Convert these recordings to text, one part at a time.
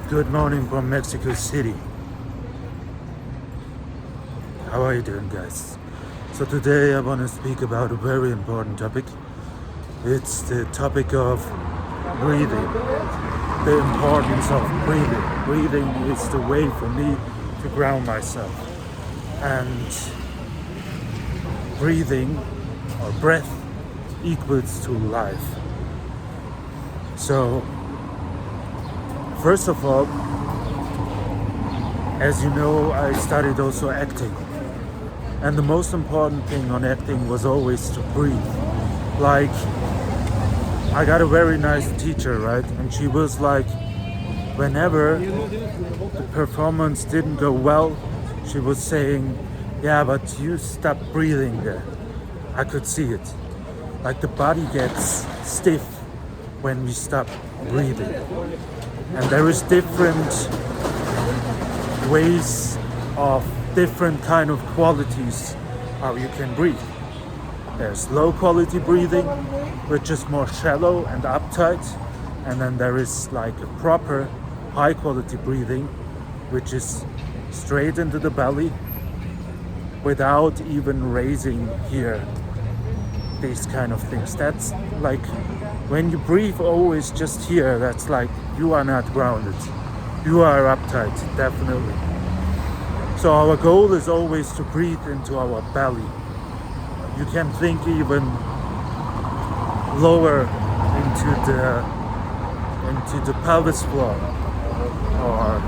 Good morning from Mexico City. How are you doing, guys? So today I want to speak about a very important topic. It's the topic of breathing. The importance of breathing. Breathing is the way for me to ground myself. And breathing or breath equals to life. So first of all, as you know, I studied also acting. And the most important thing on acting was always to breathe. Like, I got a very nice teacher, right? And she was like, whenever the performance didn't go well, she was saying, yeah, but you stop breathing there. I could see it. Like the body gets stiff when we stop breathing. And there is different ways of different kind of qualities how you can breathe. There's low quality breathing, which is more shallow and uptight. And then there is like a proper high quality breathing, which is straight into the belly without even raising here. These kind of things. That's like when you breathe always just here, that's like you are not grounded. You are uptight, definitely. So our goal is always to breathe into our belly. You can think even lower into the pelvis floor or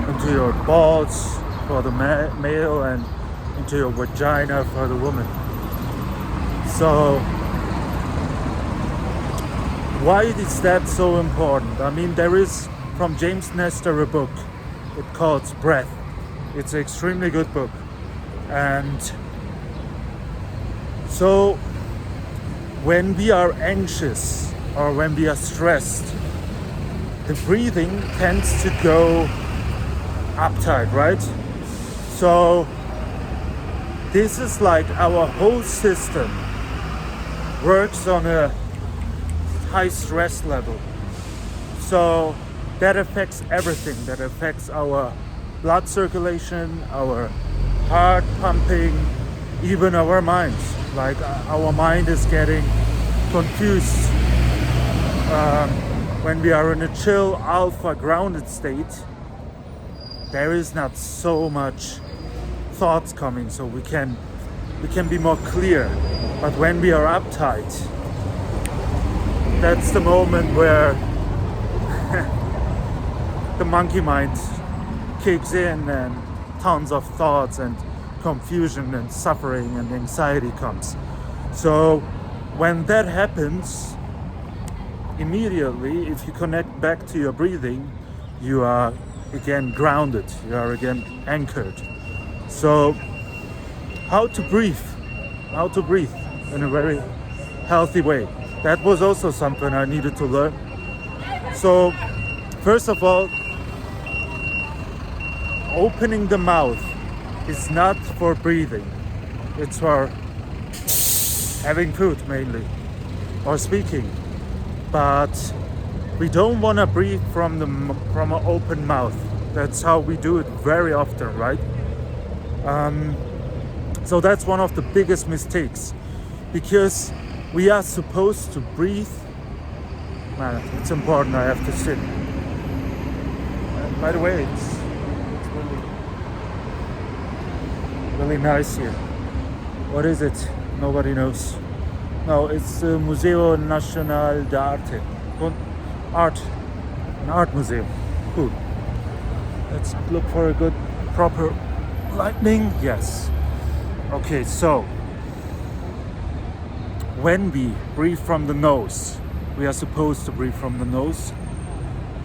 into your balls for the male and into your vagina for the woman. So why is that so important? I mean, there is from James Nestor a book. It called Breath. It's an extremely good book. And so when we are anxious or when we are stressed, the breathing tends to go uptight, right? So this is like our whole system works on a high stress level. So that affects everything. That affects our blood circulation, our heart pumping, even our minds. Like our mind is getting confused. When we are in a chill, alpha, grounded state, there is not so much thoughts coming, so we can be more clear. But when we are uptight, that's the moment where the monkey mind kicks in and tons of thoughts and confusion and suffering and anxiety comes. So when that happens, immediately, if you connect back to your breathing, you are again grounded, you are again anchored. So how to breathe in a very healthy way. That was also something I needed to learn. So first of all, opening the mouth is not for breathing. It's for having food mainly, or speaking. But we don't want to breathe from an open mouth. That's how we do it very often, right? So that's one of the biggest mistakes, because we are supposed to breathe. Man, it's important. I have to sit. And by the way, it's really nice here. What is it? Nobody knows. No, it's the Museo Nacional de Arte. An art museum. Cool. Let's look for a good, proper lighting. Yes. Okay, so when we breathe from the nose, we are supposed to breathe from the nose.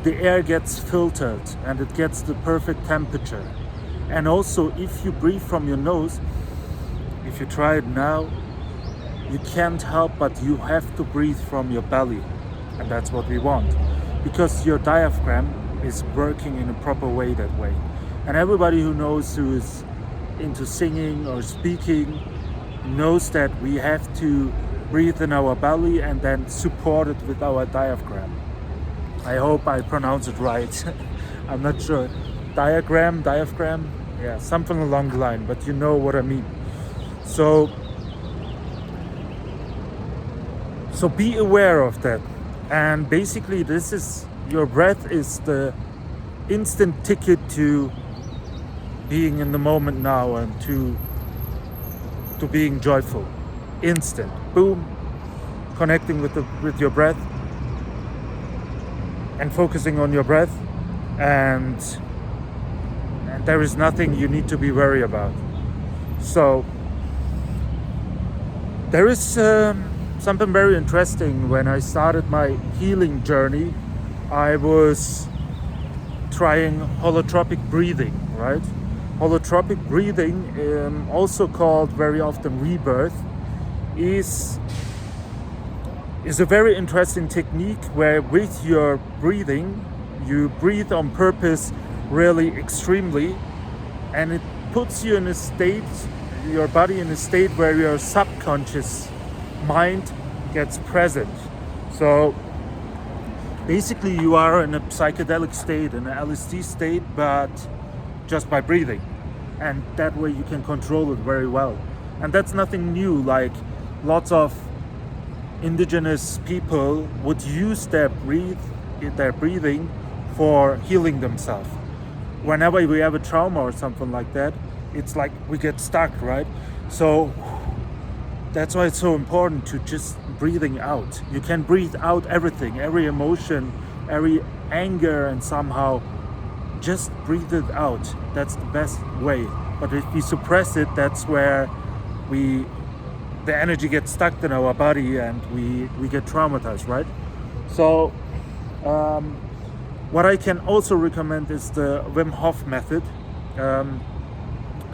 The air gets filtered and it gets the perfect temperature. And also, if you breathe from your nose, if you try it now, you can't help but you have to breathe from your belly. And that's what we want, because your diaphragm is working in a proper way that way. And everybody who is into singing or speaking knows that we have to breathe in our belly and then support it with our diaphragm. I hope I pronounce it right. I'm not sure. Diaphragm, yeah, something along the line, but you know what I mean. So be aware of that. And basically this is, your breath is the instant ticket to being in the moment now and to being joyful. Instant, boom, connecting with your breath and focusing on your breath, and there is nothing you need to be worried about. So there is something very interesting. When I started my healing journey, I was trying holotropic breathing, right? Holotropic breathing, also called very often Rebirth, is a very interesting technique where with your breathing, you breathe on purpose really extremely, and it puts you in a state, your body in a state where your subconscious mind gets present. So basically you are in a psychedelic state, in an LSD state, but just by breathing. And that way you can control it very well. And that's nothing new. Like lots of indigenous people would use their breathing for healing themselves. Whenever we have a trauma or something like that, it's like we get stuck, right? So that's why it's so important to just breathing out. You can breathe out everything, every emotion, every anger, and somehow just breathe it out. That's the best way. But if we suppress it, that's where the energy gets stuck in our body and we get traumatized, right? So what I can also recommend is the Wim Hof Method.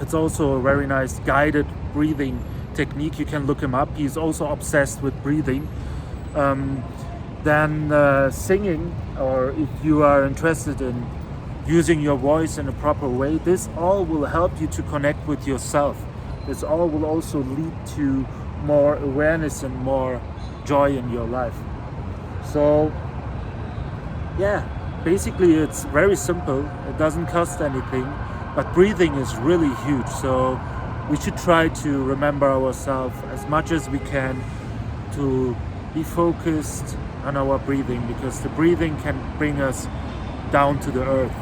It's also a very nice guided breathing technique. You can look him up. He's also obsessed with breathing. Then singing, or if you are interested in using your voice in a proper way, this all will help you to connect with yourself. This all will also lead to more awareness and more joy in your life. So yeah, basically it's very simple. It doesn't cost anything, but breathing is really huge. So we should try to remember ourselves as much as we can to be focused on our breathing, because the breathing can bring us down to the earth.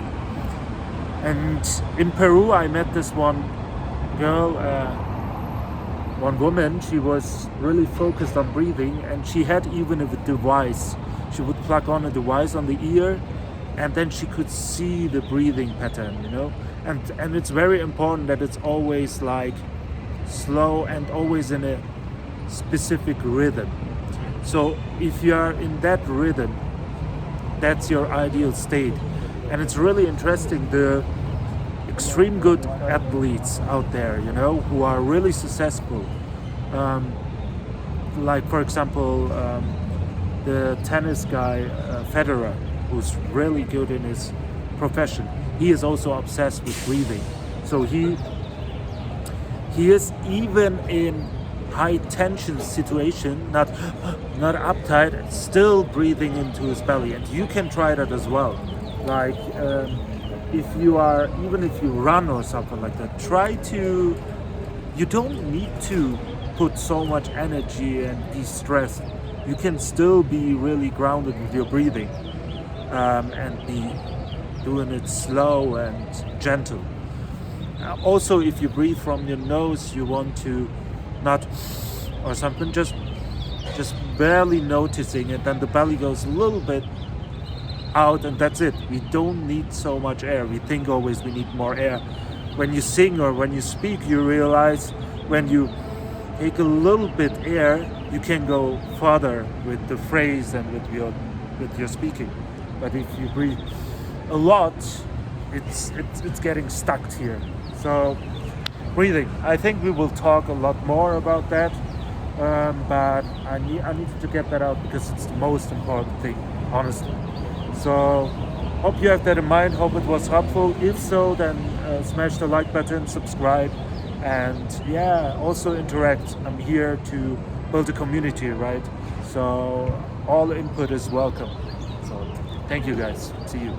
And in Peru I met this one girl, one woman. She was really focused on breathing, and she had even a device. She would plug on a device on the ear, and then she could see the breathing pattern, you know. And it's very important that it's always like slow and always in a specific rhythm. So if you are in that rhythm, that's your ideal state. And it's really interesting, the extreme good athletes out there, you know, who are really successful. Like for example, the tennis guy, Federer, who's really good in his profession. He is also obsessed with breathing. So he is even in high tension situation, not uptight, still breathing into his belly. And you can try that as well. Like if you run or something like that, you don't need to put so much energy and be stressed. You can still be really grounded with your breathing, and be doing it slow and gentle. Also, if you breathe from your nose, you want to not or something, just barely noticing it, then the belly goes a little bit out, and that's it. We don't need so much air. We think always we need more air. When you sing or when you speak, you realize when you take a little bit air, you can go further with the phrase and with your speaking. But if you breathe a lot, it's getting stuck here. So breathing, I think we will talk a lot more about that, but I need to get that out because it's the most important thing, honestly. So hope you have that in mind. Hope it was helpful. If so, then smash the like button, subscribe, and yeah, also interact. I'm here to build a community, right? So all input is welcome. So thank you guys. See you.